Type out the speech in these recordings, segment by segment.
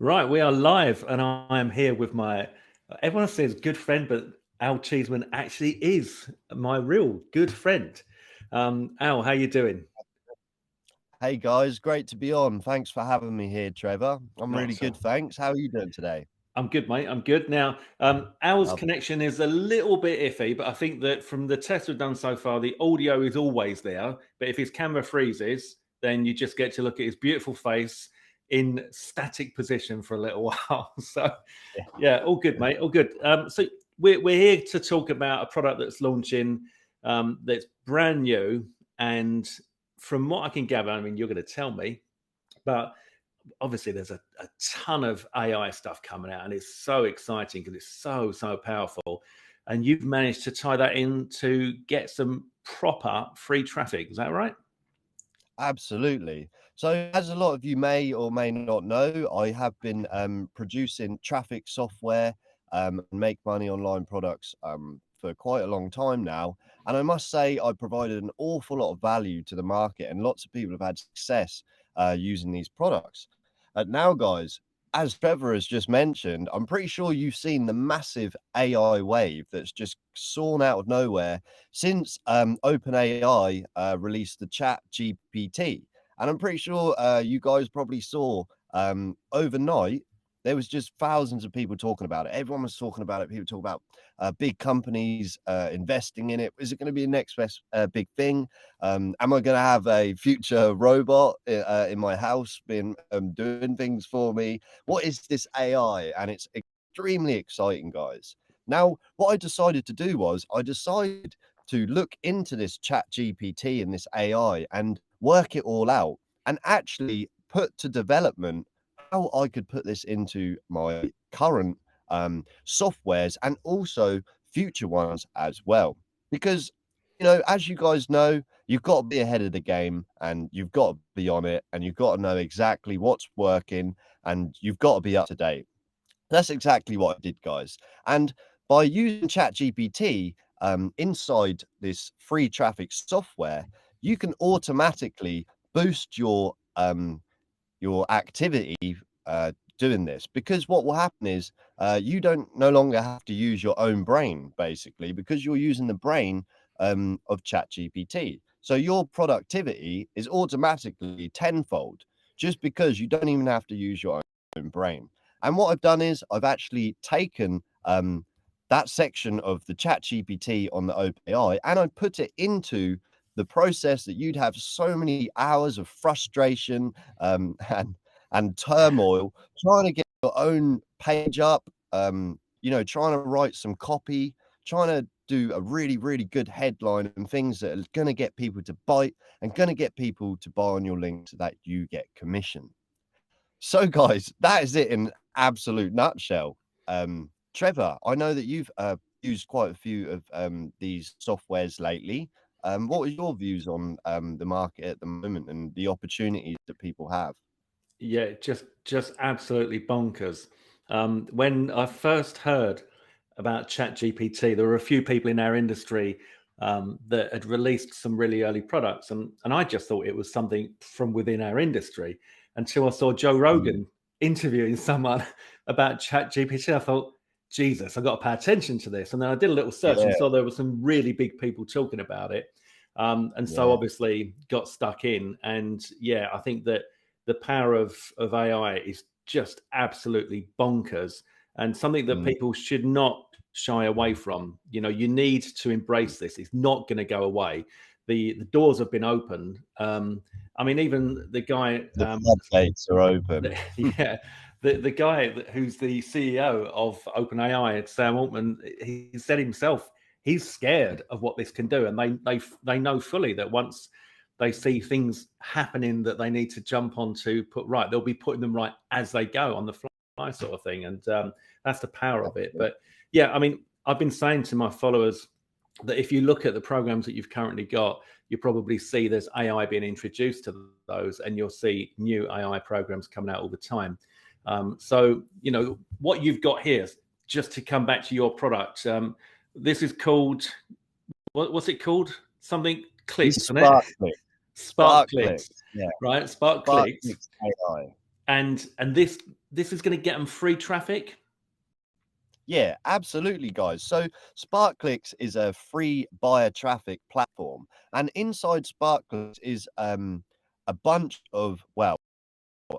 Right, we are live, and I am here with my. Everyone says good friend, but Al Cheeseman actually is my real good friend. Al, how you doing? Hey guys, great to be on. Thanks for having me here, Trevor. I'm Not really so. good, thanks. How are you doing today? I'm good, mate. I'm good. Now, Al's Love. connection is a little bit iffy, but I think that from the tests we've done so far, the audio is always there. But if his camera freezes, then you just get to look at his beautiful face in static position for a little while. So, yeah, all good, mate. All good. So we're here to talk about a product that's launching, that's brand new, and from what I can gather, I mean, you're going to tell me, but obviously there's a ton of AI stuff coming out, and it's so exciting because it's so powerful. And you've managed to tie that in to get some proper free traffic. Is that right? Absolutely. So, as a lot of you may or may not know, I have been producing traffic software and make money online products for quite a long time now. And I must say, I provided an awful lot of value to the market, and lots of people have had success using these products. Now, guys, as Trevor has just mentioned, I'm pretty sure you've seen the massive AI wave that's just sawn out of nowhere since OpenAI released the Chat GPT. And I'm pretty sure you guys probably saw overnight, there was just thousands of people talking about it. Everyone was talking about it. People talk about big companies investing in it. Is it going to be the next best big thing? Am I going to have a future robot in my house being doing things for me? What is this AI? And it's extremely exciting, guys. Now, what I decided to do was I decided to look into this Chat GPT and this AI and work it all out and actually put to development how I could put this into my current softwares and also future ones as well. Because, as you guys know, you've got to be ahead of the game and you've got to be on it and you've got to know exactly what's working and you've got to be up to date. That's exactly what I did, guys. And by using ChatGPT inside this free traffic software, you can automatically boost your activity doing this, because what will happen is you don't no longer have to use your own brain, basically, because you're using the brain of ChatGPT. So your productivity is automatically tenfold just because you don't even have to use your own brain. And what I've done is I've actually taken that section of the Chat GPT on the OpenAI and I put it into the process that you'd have so many hours of frustration and turmoil trying to get your own page up, trying to write some copy, trying to do a really good headline and things that are going to get people to bite and going to get people to buy on your link so that you get commission. So, guys, that is it in absolute nutshell. Trevor, I know that you've used quite a few of these softwares lately. What are your views on the market at the moment and the opportunities that people have? Yeah, just absolutely bonkers. When I first heard about ChatGPT, there were a few people in our industry that had released some really early products, and I just thought it was something from within our industry until I saw Joe Mm, Rogan interviewing someone about ChatGPT. I thought, Jesus, I've got to pay attention to this. And then I did a little search and yeah, saw there were some really big people talking about it. And so yeah. obviously got stuck in. And yeah, I think that the power of AI is just absolutely bonkers and something that Mm, people should not shy away from. You know, you need to mm. embrace this. It's not going to go away. The doors have been opened. I mean, even the guy, The floodgates are open. yeah, the guy who's the CEO of OpenAI, Sam Altman, he said himself he's scared of what this can do, and they know fully that once they see things happening that they need to jump on to put right, they'll be putting them right as they go on the fly, sort of thing, and that's the power of it. But yeah, I mean, I've been saying to my followers that if you look at the programs that you've currently got, you probably see there's AI being introduced to those, and you'll see new AI programs coming out all the time. So, you know, what you've got here, just to come back to your product, this is called, what's it called? Something It's clicks, isn't it? SparkClix. SparkClix. SparkClix, Yeah. right? SparkClicks. SparkClix AI. and this is going to get them free traffic. Yeah, absolutely, guys. So SparkClix is a free buyer traffic platform, and inside SparkClix is a bunch of, well,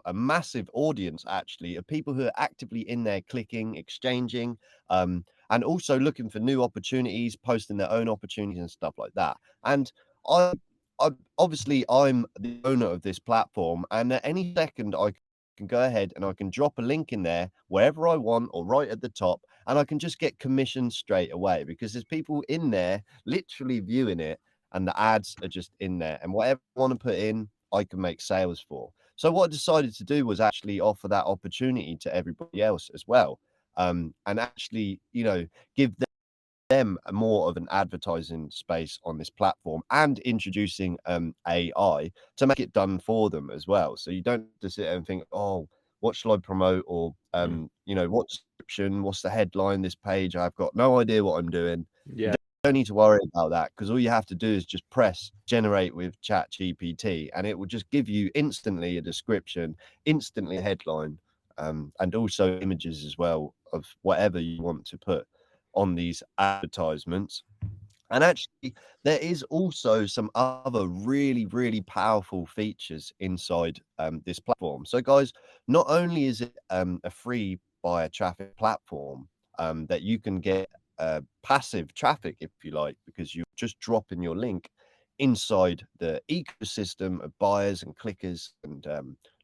a massive audience actually of people who are actively in there clicking, exchanging, and also looking for new opportunities, posting their own opportunities and stuff like that. And I, I obviously I'm the owner of this platform, and at any second I can go ahead and I can drop a link in there wherever I want or right at the top, and I can just get commission straight away because there's people in there literally viewing it, and the ads are just in there, and whatever I want to put in, I can make sales for. So what I decided to do was actually offer that opportunity to everybody else as well, and actually, give them more of an advertising space on this platform, and introducing AI to make it done for them as well. So you don't have to sit there and think, oh, what shall I promote, or what description, what's the headline this page? I've got no idea what I'm doing. Yeah. Don't need to worry about that, because all you have to do is just press generate with chat GPT, and it will just give you instantly a description, instantly a headline, and also images as well of whatever you want to put on these advertisements. And actually, there is also some other really, really powerful features inside this platform. So, guys, not only is it a free buyer traffic platform that you can get passive traffic, if you like, because you're just dropping your link inside the ecosystem of buyers and clickers and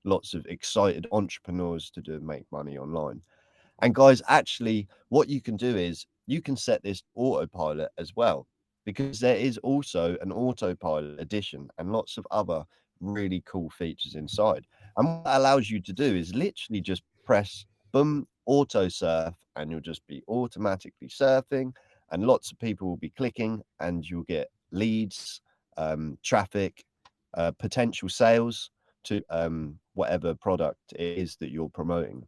lots of excited entrepreneurs to make money online. And guys, actually, what you can do is you can set this autopilot as well, because there is also an autopilot edition and lots of other really cool features inside. And what that allows you to do is literally just press boom, auto surf, and you'll just be automatically surfing, and lots of people will be clicking, and you'll get leads, traffic, potential sales to whatever product it is that you're promoting.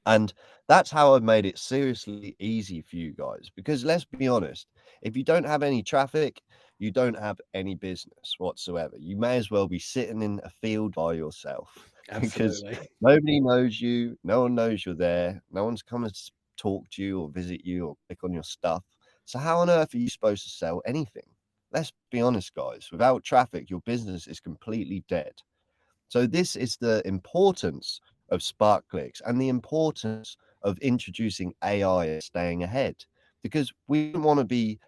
And that's how I've made it seriously easy for you guys. Because let's be honest, if you don't have any traffic, you don't have any business whatsoever. You may as well be sitting in a field by yourself because Absolutely. nobody knows you, no one knows you're there, no one's coming to talk to you or visit you or click on your stuff. So how on earth are you supposed to sell anything? Let's be honest, guys. Without traffic, your business is completely dead. So this is the importance of SparkClix and the importance of introducing AI and staying ahead, because we don't want to be,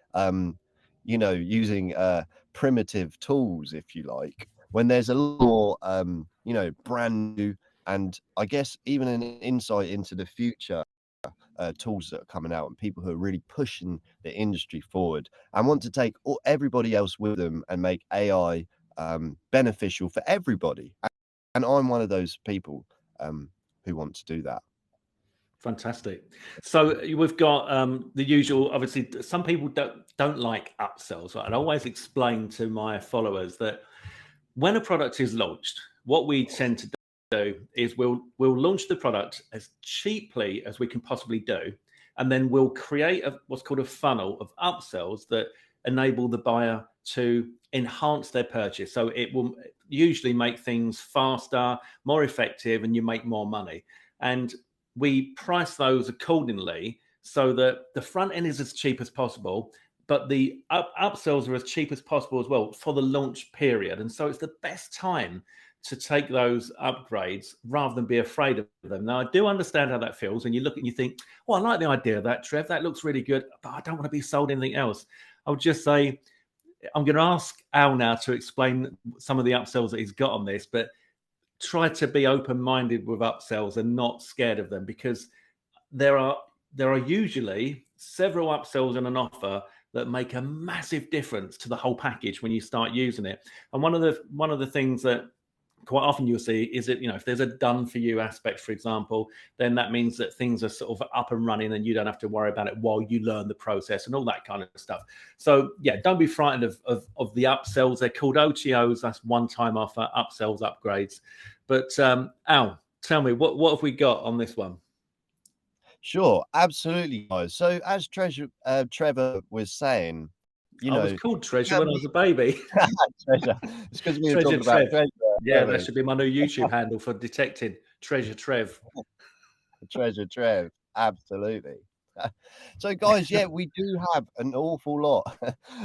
using primitive tools, if you like, when there's a lot more, brand new, and I guess even an insight into the future tools that are coming out, and people who are really pushing the industry forward and want to take everybody else with them and make AI beneficial for everybody. And I'm one of those people who want to do that. Fantastic. So we've got the usual. Obviously, some people don't like upsells. Right? And I always explain to my followers that when a product is launched, what we tend to do is we'll launch the product as cheaply as we can possibly do, and then we'll create what's called a funnel of upsells that enable the buyer to enhance their purchase. So it will usually make things faster, more effective, and you make more money. And we price those accordingly so that the front end is as cheap as possible, but the upsells are as cheap as possible as well for the launch period. And so it's the best time to take those upgrades rather than be afraid of them. Now, I do understand how that feels. And you look and you think, oh, I like the idea of that, Trev. That looks really good, but I don't want to be sold anything else. I would just say, I'm going to ask Al now to explain some of the upsells that he's got on this, but try to be open-minded with upsells and not scared of them, because there are usually several upsells in an offer that make a massive difference to the whole package when you start using it. And one of the things that quite often you'll see is that, if there's a done for you aspect, for example, then that means that things are sort of up and running and you don't have to worry about it while you learn the process and all that kind of stuff. So yeah, don't be frightened of the upsells. They're called OTOs. That's one-time offer, upsells, upgrades. But Al, tell me, what have we got on this one? Sure, absolutely, guys. So as Trevor was saying, I was called Treasure when I was a baby. Treasure. It's because we were Treasure talking about Trev. treasure. Yeah, that should be my new YouTube handle for detecting Treasure Trev. Treasure Trev, absolutely. So, guys, yeah, we do have an awful lot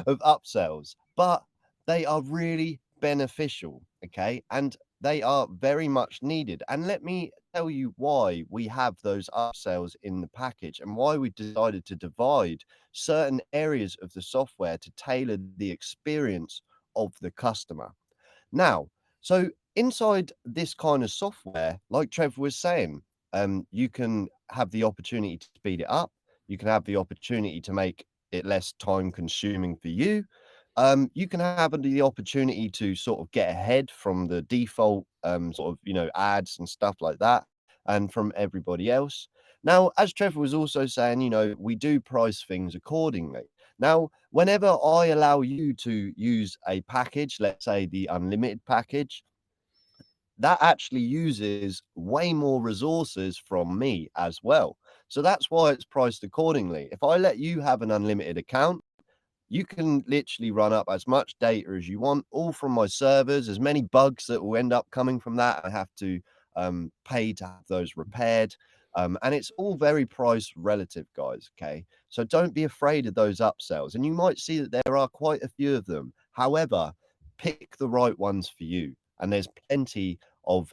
of upsells, but they are really beneficial, okay? And they are very much needed. And let me tell you why we have those upsells in the package and why we decided to divide certain areas of the software to tailor the experience of the customer. Now, so inside this kind of software, like Trevor was saying, you can have the opportunity to speed it up. You can have the opportunity to make it less time consuming for you. You can have the opportunity to sort of get ahead from the default sort of, ads and stuff like that, and from everybody else. Now, as Trevor was also saying, we do price things accordingly. Now, whenever I allow you to use a package, let's say the unlimited package, that actually uses way more resources from me as well. So that's why it's priced accordingly. If I let you have an unlimited account, you can literally run up as much data as you want, all from my servers. As many bugs that will end up coming from that, I have to pay to have those repaired. And it's all very price relative, guys. Okay. So don't be afraid of those upsells. And you might see that there are quite a few of them. However, pick the right ones for you. And there's plenty of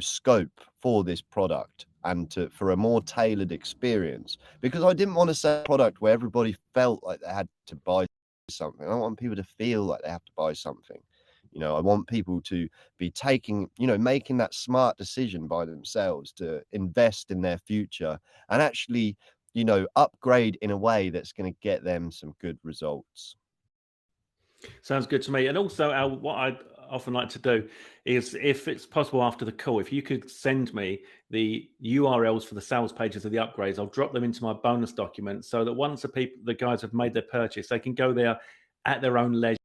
scope for this product and for a more tailored experience, because I didn't want to sell a product where everybody felt like they had to buy something. I don't want people to feel like they have to buy something. I want people to be making that smart decision by themselves to invest in their future and actually, upgrade in a way that's going to get them some good results. Sounds good to me. And also, Al, what I'd often like to do is, if it's possible after the call, if you could send me the URLs for the sales pages of the upgrades, I'll drop them into my bonus document so that once the guys have made their purchase, they can go there at their own leisure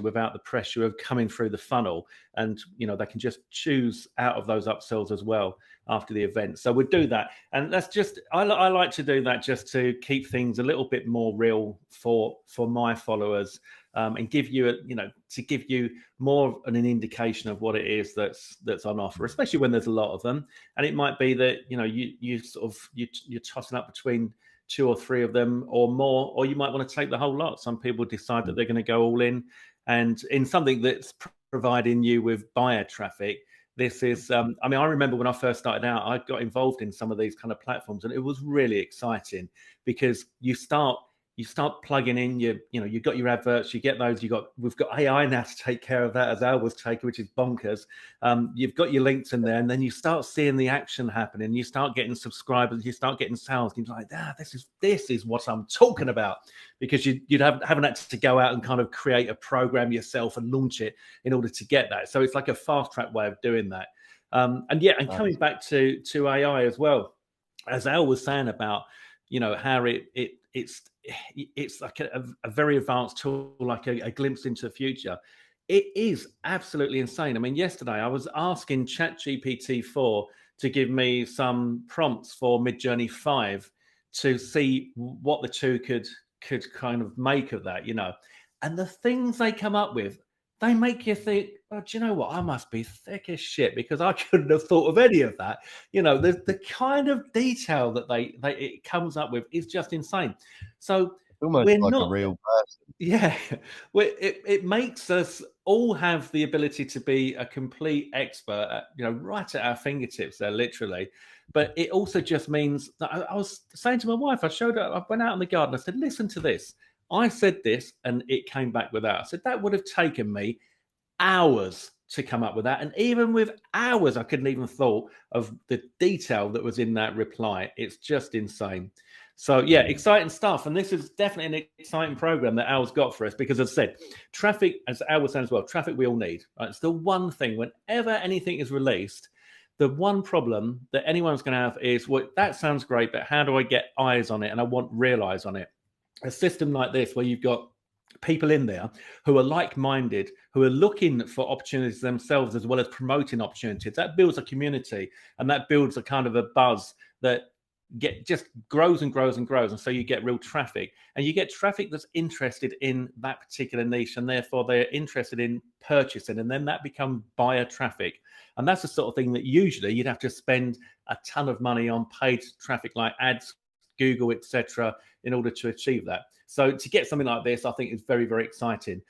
without the pressure of coming through the funnel, and they can just choose out of those upsells as well after the event. So we'll do that, and that's just I like to do that just to keep things a little bit more real for my followers, and give you to give you more an indication of what it is that's on offer, especially when there's a lot of them. And it might be that you're tossing up between 2 or 3 of them or more, or you might want to take the whole lot. Some people decide that they're going to go all in, and in something that's providing you with buyer traffic. This is, I remember when I first started out, I got involved in some of these kind of platforms, and it was really exciting because you start plugging in you've got your adverts, you get those, we've got AI now to take care of that, as Al was taking, which is bonkers. You've got your links in there, and then you start seeing the action happening. You start getting subscribers, you start getting sales. You're like, this is what I'm talking about, because you'd haven't had to go out and kind of create a program yourself and launch it in order to get that. So it's like a fast track way of doing that. Coming back to AI as well, as Al was saying about how it's like a very advanced tool, like a glimpse into the future. It is absolutely insane. I mean, yesterday I was asking ChatGPT-4 to give me some prompts for Midjourney 5 to see what the two could kind of make of that, and the things they come up with, they make you think, oh, do you know what? I must be thick as shit, because I couldn't have thought of any of that. The kind of detail that it comes up with is just insane. So it's almost we're like not a real person. Yeah, it makes us all have the ability to be a complete expert, right at our fingertips there, literally. But it also just means that I was saying to my wife, I went out in the garden, I said, listen to this. I said this, and it came back with that. I said, that would have taken me hours to come up with that. And even with hours, I couldn't even thought of the detail that was in that reply. It's just insane. So yeah, exciting stuff. And this is definitely an exciting program that Al's got for us, because as I said, traffic, as Al was saying as well, traffic we all need. Right? It's the one thing, whenever anything is released, the one problem that anyone's going to have is, well, that sounds great, but how do I get eyes on it? And I want real eyes on it. A system like this, where you've got people in there who are like-minded, who are looking for opportunities themselves as well as promoting opportunities, that builds a community, and that builds a kind of a buzz that just grows and grows and grows, and so you get real traffic, and you get traffic that's interested in that particular niche, and therefore they're interested in purchasing, and then that becomes buyer traffic. And that's the sort of thing that usually you'd have to spend a ton of money on paid traffic like ads, Google, etc., in order to achieve that. So to get something like this, I think is very, very exciting.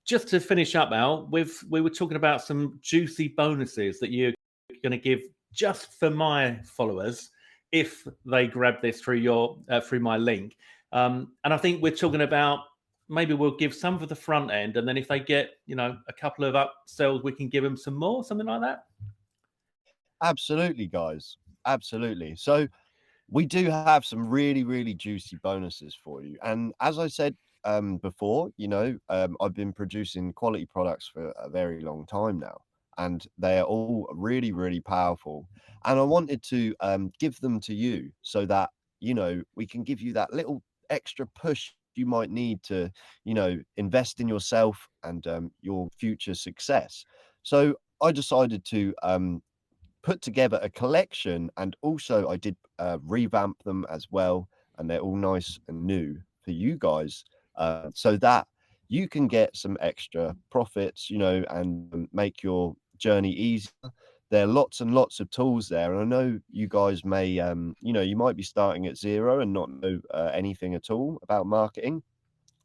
Just to finish up, Al, we were talking about some juicy bonuses that you're going to give just for my followers if they grab this through your through my link. And I think we're talking about maybe we'll give some for the front end, and then if they get a couple of upsells, we can give them some more, something like that. Absolutely, guys. Absolutely. So we do have some really, really juicy bonuses for you. And as I said before, I've been producing quality products for a very long time now, and they're all really, really powerful. And I wanted to give them to you so that, we can give you that little extra push you might need to, invest in yourself and your future success. So I decided to put together a collection, and also I did revamp them as well, and they're all nice and new for you guys, so that you can get some extra profits, and make your journey easier. There are lots and lots of tools there, and I know you guys may, you might be starting at zero and not know anything at all about marketing,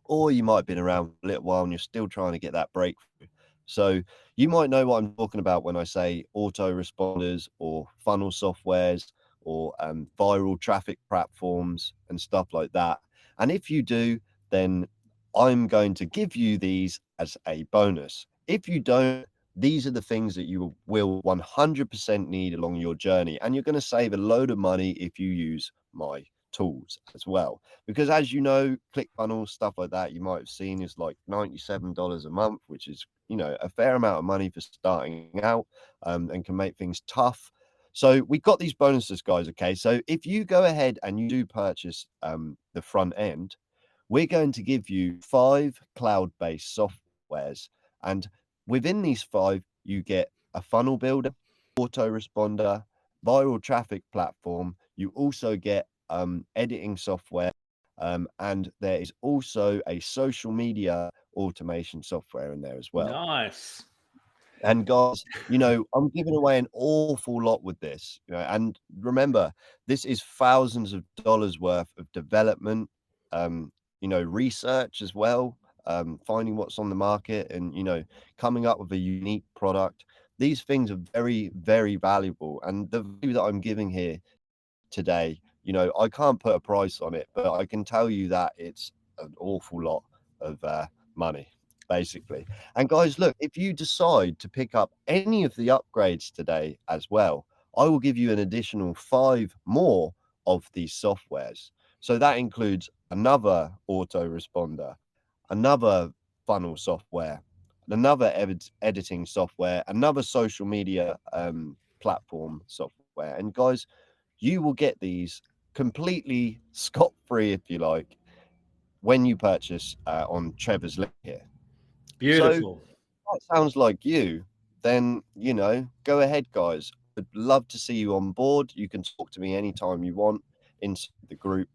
or you might have been around for a little while and you're still trying to get that breakthrough. So you might know what I'm talking about when I say autoresponders or funnel softwares or viral traffic platforms and stuff like that. And if you do, then I'm going to give you these as a bonus. If you don't, these are the things that you will 100% need along your journey. And you're going to save a load of money if you use my tools as well, because as you know, ClickFunnels, stuff like that, you might have seen, is like $97 a month, which is a fair amount of money for starting out, and can make things tough. So we got these bonuses, guys. Okay, so if you go ahead and you do purchase the front end, we're going to give you 5 cloud-based softwares, and within these 5 you get a funnel builder, autoresponder, viral traffic platform. You also get editing software, and there is also a social media automation software in there as well. Nice. And guys, I'm giving away an awful lot with this, and remember, this is thousands of dollars worth of development, research as well, finding what's on the market and, coming up with a unique product. These things are very, very valuable, and the value that I'm giving here today, I can't put a price on it, but I can tell you that it's an awful lot of money, basically. And guys, look, if you decide to pick up any of the upgrades today as well, I will give you an additional 5 more of these softwares. So that includes another autoresponder, another funnel software, another editing software, another social media platform software. And guys, you will get these completely scot-free, if you like, when you purchase on Trevor's link here. Beautiful. So that sounds like you, then, go ahead, guys. I'd love to see you on board. You can talk to me anytime you want inside the group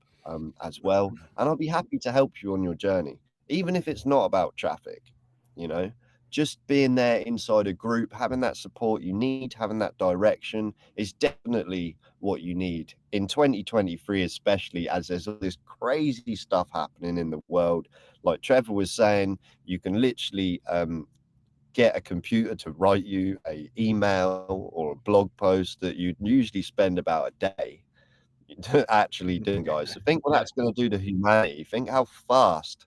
as well. And I'll be happy to help you on your journey, even if it's not about traffic, just being there inside a group, having that support you need, having that direction is definitely what you need in 2023, especially as there's all this crazy stuff happening in the world. Like Trevor was saying, you can literally get a computer to write you an email or a blog post that you'd usually spend about a day actually doing, guys. So think what that's going to do to humanity. Think how fast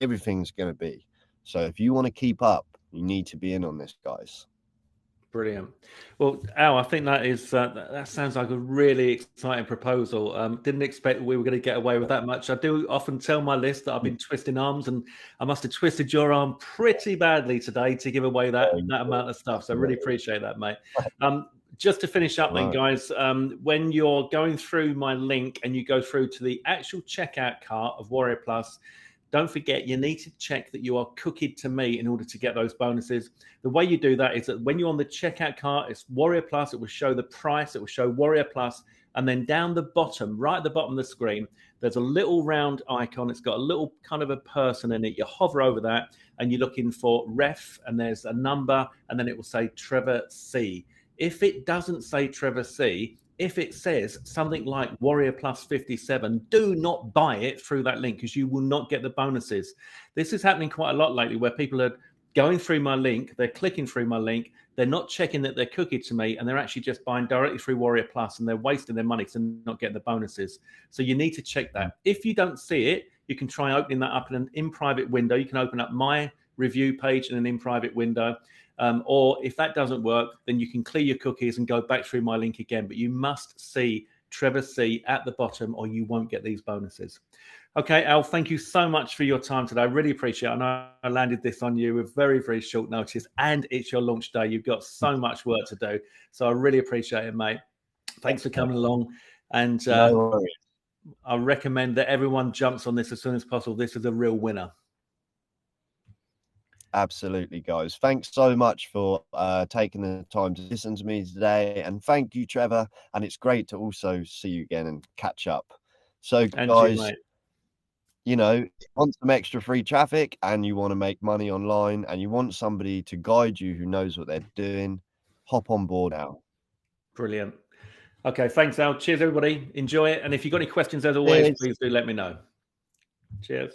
everything's going to be. So if you want to keep up, you need to be in on this, guys. Brilliant. Well, Al, I think that is that sounds like a really exciting proposal. Didn't expect we were going to get away with that much. I do often tell my list that I've been twisting arms, and I must have twisted your arm pretty badly today to give away that amount of stuff. So I really appreciate that, mate. Just to finish up then, guys, when you're going through my link and you go through to the actual checkout cart of Warrior Plus, don't forget, you need to check that you are cookied to me in order to get those bonuses. The way you do that is that when you're on the checkout cart, it's Warrior Plus. It will show the price. It will show Warrior Plus. And then down the bottom, right at the bottom of the screen, there's a little round icon. It's got a little kind of a person in it. You hover over that and you're looking for ref, and there's a number, and then it will say Trevor C. If it doesn't say Trevor C, if it says something like Warrior Plus 57, do not buy it through that link, because you will not get the bonuses. This is happening quite a lot lately, where people are going through my link, they're clicking through my link, they're not checking that they're cookie to me, and they're actually just buying directly through Warrior Plus, and they're wasting their money to not get the bonuses. So you need to check that. If you don't see it, you can try opening that up in an in-private window. You can open up my review page in an in-private window. Or if that doesn't work, then you can clear your cookies and go back through my link again. But you must see Trevor C at the bottom, or you won't get these bonuses. Okay, Al, thank you so much for your time today. I really appreciate it. I know I landed this on you with very, very short notice, and it's your launch day. You've got so much work to do. So I really appreciate it, mate. Thanks for coming along. And No worries. I recommend that everyone jumps on this as soon as possible. This is a real winner. Absolutely, guys. Thanks so much for taking the time to listen to me today. And thank you, Trevor. And it's great to also see you again and catch up. So, And guys, you, you know, if you want some extra free traffic and you want to make money online and you want somebody to guide you who knows what they're doing, hop on board now. Brilliant. Okay, thanks, Al. Cheers, everybody. Enjoy it. And if you've got any questions, as always, please do let me know. Cheers.